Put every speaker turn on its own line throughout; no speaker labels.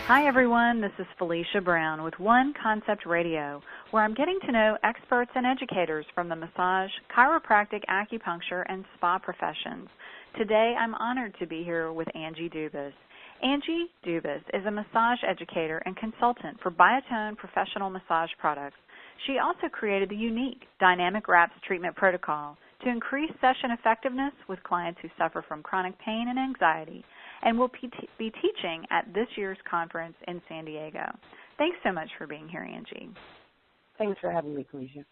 Hi everyone, this is Felicia Brown with One Concept Radio, where I'm getting to know experts and educators from the massage, chiropractic, acupuncture, and spa professions. Today I'm honored to be here with Angie Dubis. Angie Dubis is a massage educator and consultant for Biotone Professional Massage Products. She also created the unique Dynamic Wraps treatment protocol to increase session effectiveness with clients who suffer from chronic pain and anxiety, and will be teaching at this year's conference in San Diego. Thanks so much for being here, Angie.
Thanks for having me, Felicia.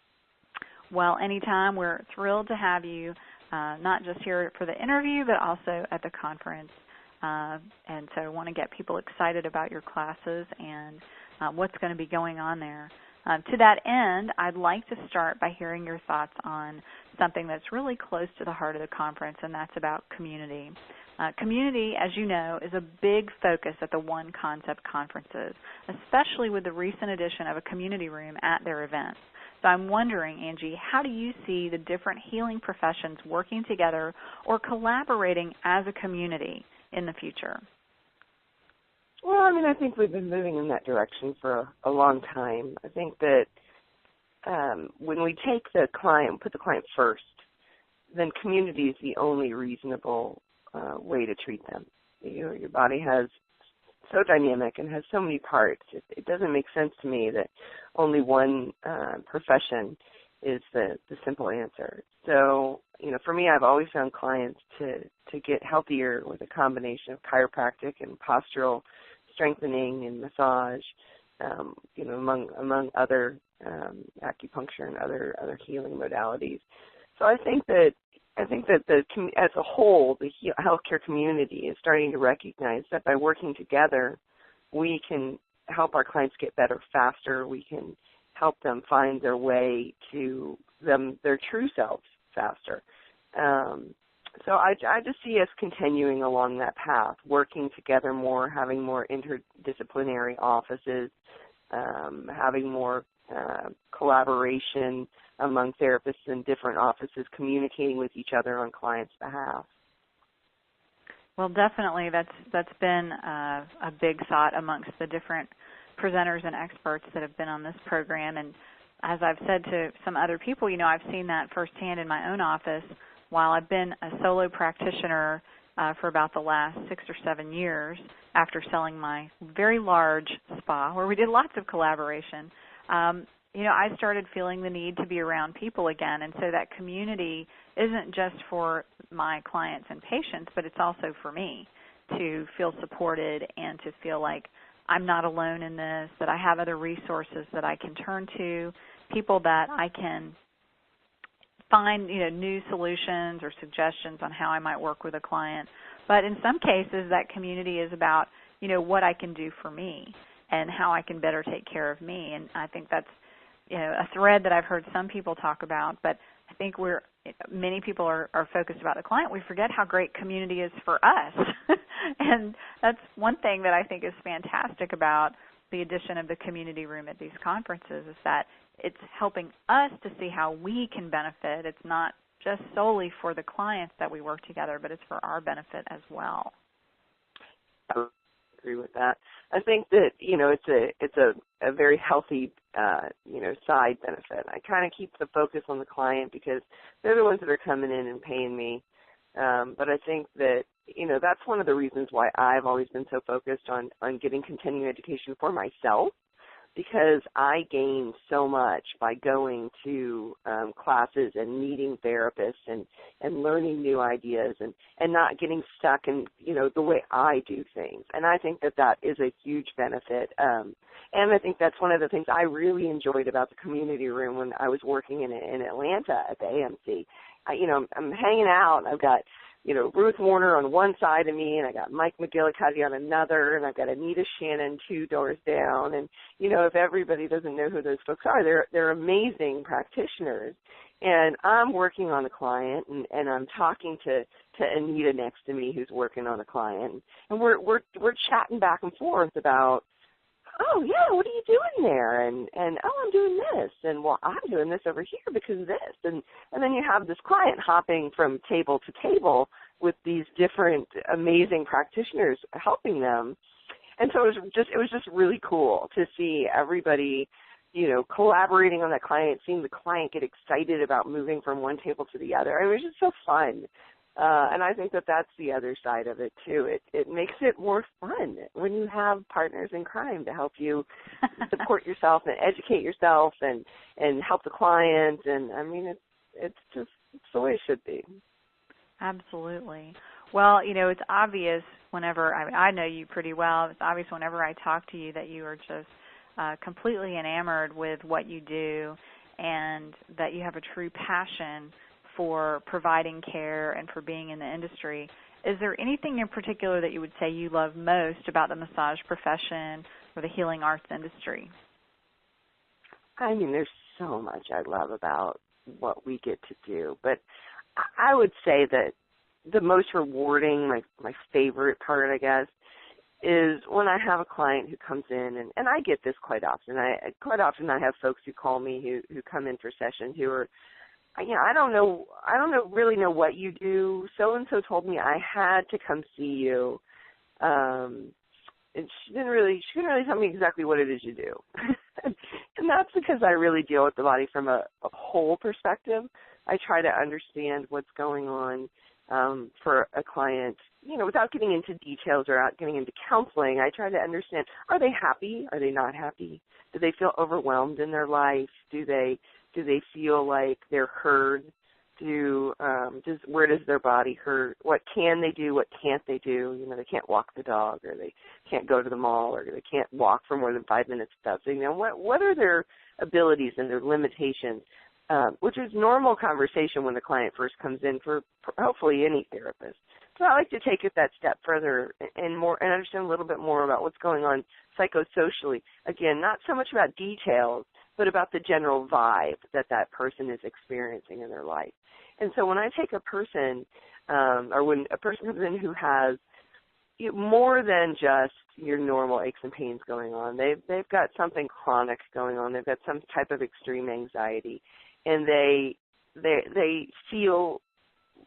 Well, anytime. We're thrilled to have you, not just here for the interview, but also at the conference. And so I want to get people excited about your classes and what's going to be going on there. To that end, I'd like to start by hearing your thoughts on something that's really close to the heart of the conference, and that's about community. Community, as you know, is a big focus at the One Concept conferences, especially with the recent addition of a community room at their events. So I'm wondering, Angie, how do you see the different healing professions working together or collaborating as a community in the future?
Well, I think we've been moving in that direction for a long time. I think that when we take the client, put the client first, then community is the only reasonable way to treat them. Your body has so dynamic and has so many parts. It doesn't make sense to me that only one profession is the simple answer. So, for me, I've always found clients to get healthier with a combination of chiropractic and postural strengthening and massage, among other acupuncture and other healing modalities. So I think that as a whole, the healthcare community is starting to recognize that by working together, we can help our clients get better faster. We can help them find their way to their true selves faster. So I just see us continuing along that path, working together more, having more interdisciplinary offices, having more collaboration among therapists in different offices, communicating with each other on clients' behalf.
Well, definitely that's been a big thought amongst the different presenters and experts that have been on this program. And as I've said to some other people, I've seen that firsthand in my own office. While I've been a solo practitioner for about the last 6 or 7 years after selling my very large spa where we did lots of collaboration, I started feeling the need to be around people again. And so that community isn't just for my clients and patients, but it's also for me to feel supported and to feel like I'm not alone in this, that I have other resources that I can turn to, people that I can find, new solutions or suggestions on how I might work with a client. But in some cases, that community is about, what I can do for me and how I can better take care of me. And I think that's, a thread that I've heard some people talk about, but I think many people are focused about the client. We forget how great community is for us. And that's one thing that I think is fantastic about the addition of the community room at these conferences, is that it's helping us to see how we can benefit. It's not just solely for the clients that we work together, but it's for our benefit as well.
I agree with that. I think that, it's a very healthy, side benefit. I kind of keep the focus on the client because they're the ones that are coming in and paying me. But I think that, that's one of the reasons why I've always been so focused on getting continuing education for myself, because I gained so much by going to classes and meeting therapists and learning new ideas and not getting stuck in, the way I do things. And I think that is a huge benefit. And I think that's one of the things I really enjoyed about the community room when I was working in Atlanta at the AMC. I'm hanging out. I've got, Ruth Warner on one side of me, and I got Mike McGillicuddy on another, and I've got Anita Shannon 2 doors down. And, if everybody doesn't know who those folks are, they're amazing practitioners. And I'm working on a client, and I'm talking to Anita next to me who's working on a client. And we're chatting back and forth about, oh, yeah, what are you doing there? And oh, I'm doing this. And, well, I'm doing this over here because of this. And then you have this client hopping from table to table with these different amazing practitioners helping them. And so it was just really cool to see everybody, collaborating on that client, seeing the client get excited about moving from one table to the other. It was just so fun. And I think that that's the other side of it, too. It makes it more fun when you have partners in crime to help you support yourself and educate yourself and help the client. And, I mean, it's the way it should be.
Absolutely. Well, it's obvious whenever, I know you pretty well, it's obvious whenever I talk to you that you are just completely enamored with what you do and that you have a true passion for providing care and for being in the industry. Is there anything in particular that you would say you love most about the massage profession or the healing arts industry?
I mean, there's so much I love about what we get to do, but I would say that the most rewarding, my favorite part, I guess, is when I have a client who comes in, and I get this quite often. I have folks who call me who come in for sessions who are, I don't really know what you do. So and so told me I had to come see you. And she couldn't really tell me exactly what it is you do. And that's because I really deal with the body from a whole perspective. I try to understand what's going on for a client, without getting into details or out getting into counseling. I try to understand, are they happy? Are they not happy? Do they feel overwhelmed in their life? Do they feel like they're heard? Where does their body hurt? What can they do? What can't they do? They can't walk the dog, or they can't go to the mall, or they can't walk for more than 5 minutes without saying, what are their abilities and their limitations? Which is normal conversation when the client first comes in for hopefully any therapist. So I like to take it that step further and understand a little bit more about what's going on psychosocially. Again, not so much about details, but about the general vibe that person is experiencing in their life. And so when I take a person, or when a person comes in who has more than just your normal aches and pains going on, they've got something chronic going on. They've got some type of extreme anxiety, and they feel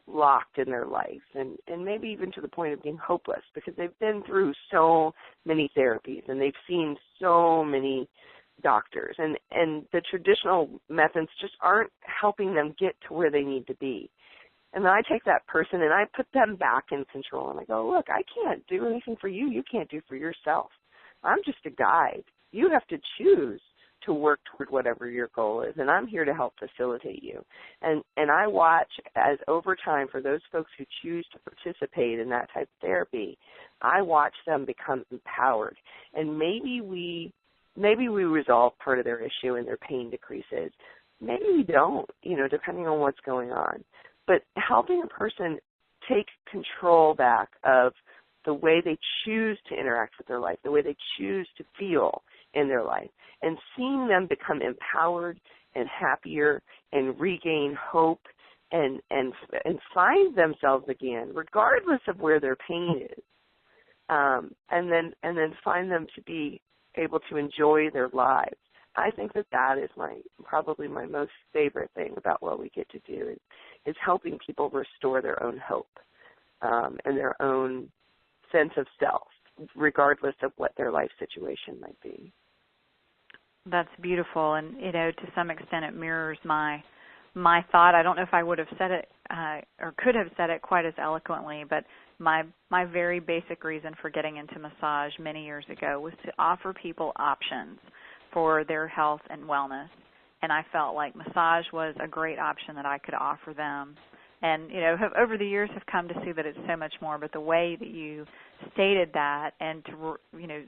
locked in their life, and maybe even to the point of being hopeless because they've been through so many therapies and they've seen so many doctors, and the traditional methods just aren't helping them get to where they need to be. And then I take that person and I put them back in control, and I go, look, I can't do anything for you. You can't do for yourself. I'm just a guide. You have to choose to work toward whatever your goal is, and I'm here to help facilitate you. And I watch as over time for those folks who choose to participate in that type of therapy, I watch them become empowered. And maybe we resolve part of their issue and their pain decreases. Maybe we don't, depending on what's going on. But helping a person take control back of the way they choose to interact with their life, the way they choose to feel in their life, and seeing them become empowered and happier and regain hope and find themselves again, regardless of where their pain is, and then find them to be able to enjoy their lives. I think that is probably my most favorite thing about what we get to do is helping people restore their own hope and their own sense of self, regardless of what their life situation might be.
That's beautiful, and to some extent it mirrors my thought. I don't know if I would have said it or could have said it quite as eloquently, but my very basic reason for getting into massage many years ago was to offer people options for their health and wellness, and I felt like massage was a great option that I could offer them. And, over the years have come to see that it's so much more, but the way that you stated that and to,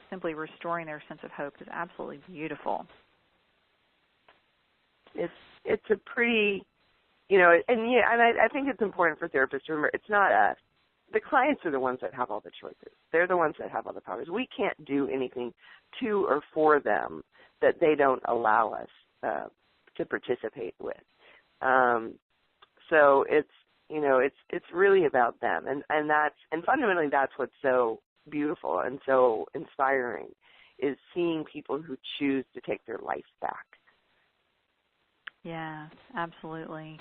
simply restoring their sense of hope is absolutely beautiful.
It's a pretty, and I think it's important for therapists to remember it's not us. The clients are the ones that have all the choices. They're the ones that have all the powers. We can't do anything to or for them that they don't allow us to participate with. So it's really about them, and fundamentally that's what's so beautiful and so inspiring is seeing people who choose to take their life back.
Yeah, absolutely.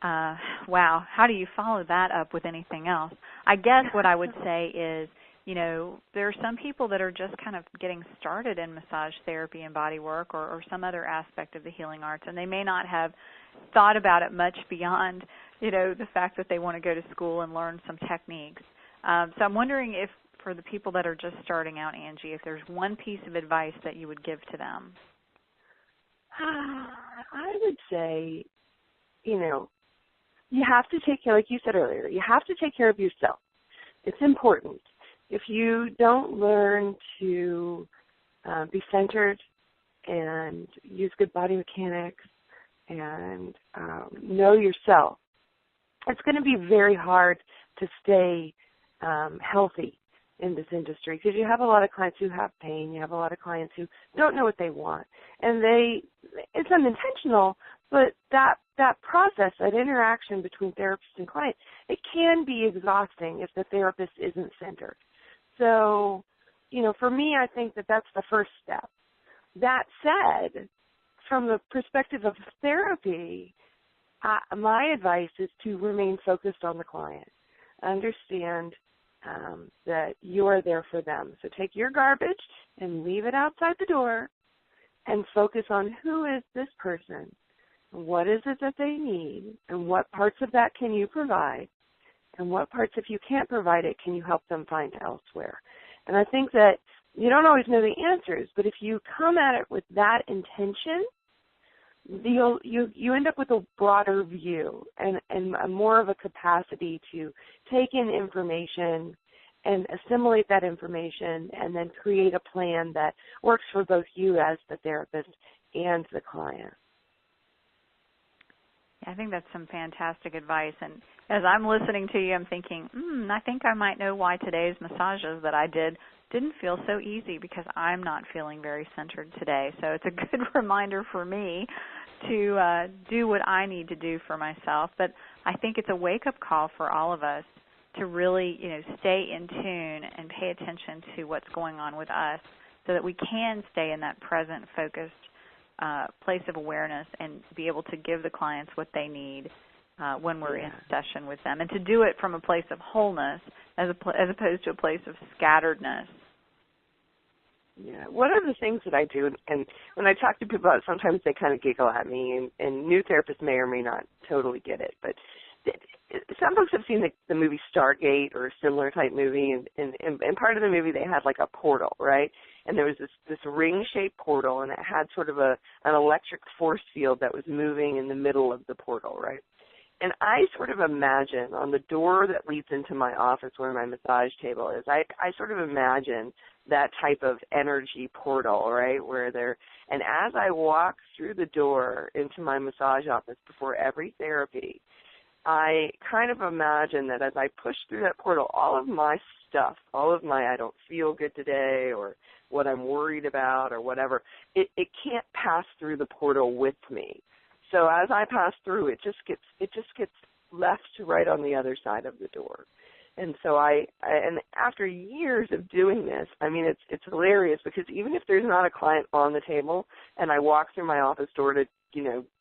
Wow, how do you follow that up with anything else? I guess what I would say is, there are some people that are just kind of getting started in massage therapy and body work or some other aspect of the healing arts, and they may not have thought about it much beyond, the fact that they want to go to school and learn some techniques. So I'm wondering if, for the people that are just starting out, Angie, if there's one piece of advice that you would give to them.
I would say, you have to take care, like you said earlier, you have to take care of yourself. It's important. If you don't learn to be centered and use good body mechanics and know yourself, it's going to be very hard to stay healthy in this industry, because you have a lot of clients who have pain, you have a lot of clients who don't know what they want, and it's unintentional, but that process, that interaction between therapist and client, it can be exhausting if the therapist isn't centered. So, for me, I think that that's the first step. That said, from the perspective of therapy, my advice is to remain focused on the client. Understand that you are there for them. So take your garbage and leave it outside the door and focus on who is this person, what is it that they need, and what parts of that can you provide, and what parts, if you can't provide it, can you help them find elsewhere. And I think that you don't always know the answers, but if you come at it with that intention, you end up with a broader view and more of a capacity to take in information and assimilate that information and then create a plan that works for both you as the therapist and the client.
I think that's some fantastic advice. And as I'm listening to you, I'm thinking, I think I might know why today's massages that I didn't feel so easy, because I'm not feeling very centered today. So it's a good reminder for me to do what I need to do for myself. But I think it's a wake-up call for all of us to really, stay in tune and pay attention to what's going on with us so that we can stay in that present, focused place of awareness and be able to give the clients what they need when we're in session with them, and to do it from a place of wholeness as opposed to a place of scatteredness.
Yeah, one of the things that I do, and when I talk to people about it, sometimes they kind of giggle at me, and new therapists may or may not totally get it, but some folks have seen the movie Stargate or a similar type movie, and part of the movie they had like a portal, right? And there was this ring-shaped portal, and it had sort of an electric force field that was moving in the middle of the portal, right? And I sort of imagine on the door that leads into my office where my massage table is, I sort of imagine that type of energy portal, right, and as I walk through the door into my massage office before every therapy, I kind of imagine that as I push through that portal, all of my stuff, all of my I don't feel good today or what I'm worried about or whatever, it can't pass through the portal with me. So as I pass through, it just gets left right on the other side of the door. And so and after years of doing this, I mean, it's hilarious, because even if there's not a client on the table and I walk through my office door to,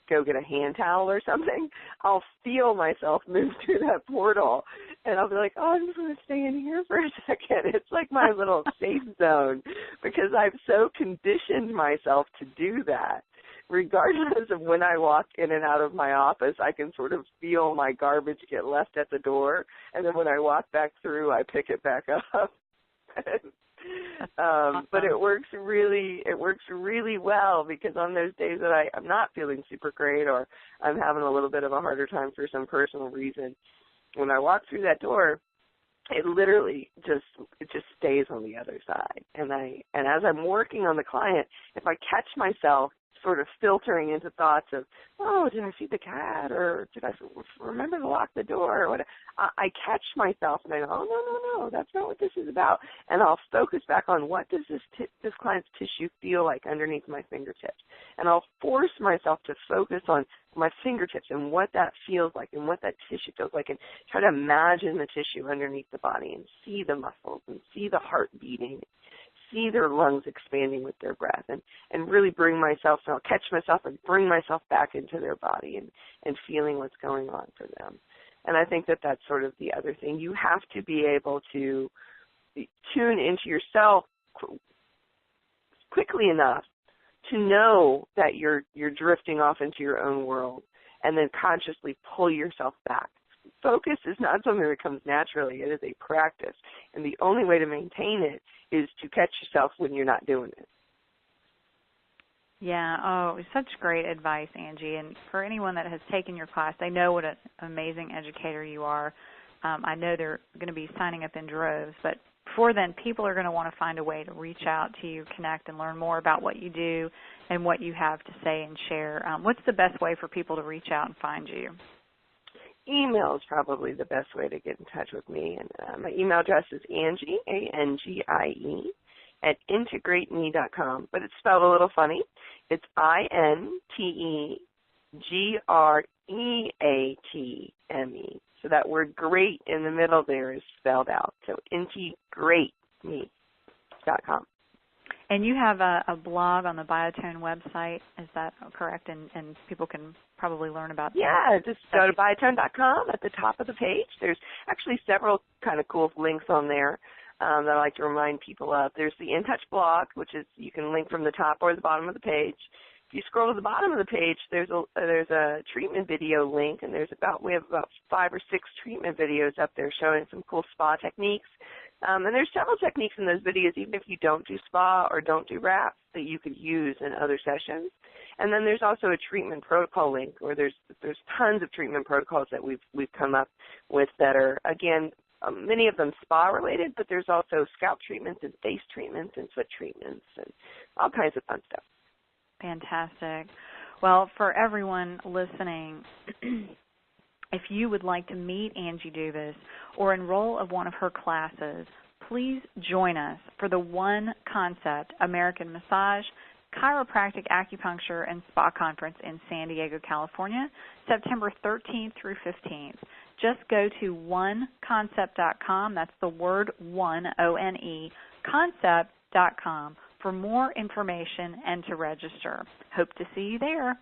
go get a hand towel or something, I'll feel myself move through that portal, and I'll be like, oh, I'm just going to stay in here for a second. It's like my little safe zone, because I've so conditioned myself to do that. Regardless of when I walk in and out of my office, I can sort of feel my garbage get left at the door, and then when I walk back through, I pick it back up. But it works really well, because on those days that I'm not feeling super great, or I'm having a little bit of a harder time for some personal reason, when I walk through that door, it literally just stays on the other side. And as I'm working on the client, if I catch myself sort of filtering into thoughts of, oh, did I feed the cat, or did I remember to lock the door, or what? I catch myself and I go, oh, no, that's not what this is about. And I'll focus back on, what does this client's tissue feel like underneath my fingertips? And I'll force myself to focus on my fingertips and what that feels like and what that tissue feels like, and try to imagine the tissue underneath the body and see the muscles and see the heart beating, see their lungs expanding with their breath, and really bring myself, and I'll catch myself and bring myself back into their body and feeling what's going on for them. And I think that that's sort of the other thing. You have to be able to tune into yourself quickly enough to know that you're drifting off into your own world, and then consciously pull yourself back. Focus is not something that comes naturally. It is a practice, and the only way to maintain it is to catch yourself when you're not doing it.
Yeah, oh, such great advice, Angie. And for anyone that has taken your class, they know what an amazing educator you are. I know they're going to be signing up in droves, but before then, people are going to want to find a way to reach out to you, connect, and learn more about what you do and what you have to say and share. What's the best way for people to reach out and find you?
Email is probably the best way to get in touch with me. And my email address is Angie, A-N-G-I-E, at integrateme.com, but it's spelled a little funny. It's INTEGREATME. So that word great in the middle there is spelled out. So integrateme.com.
And you have a blog on the Biotone website, is that correct? And people can probably learn about that.
Yeah, just go to biotone.com. At the top of the page, there's actually several kind of cool links on there that I like to remind people of. There's the In Touch blog, which is you can link from the top or the bottom of the page. If you scroll to the bottom of the page, there's a treatment video link, and we have about 5 or 6 treatment videos up there showing some cool spa techniques. And there's several techniques in those videos, even if you don't do spa or don't do wraps, that you could use in other sessions. And then there's also a treatment protocol link where there's tons of treatment protocols that we've come up with that are, again, many of them spa related, but there's also scalp treatments and face treatments and foot treatments and all kinds of fun stuff.
Fantastic. Well, for everyone listening, if you would like to meet Angie Dubis or enroll in one of her classes, please join us for the One Concept American Massage, Chiropractic, Acupuncture, and Spa Conference in San Diego, California, September 13th through 15th. Just go to oneconcept.com. That's the word one, O-N-E, concept.com for more information and to register. Hope to see you there.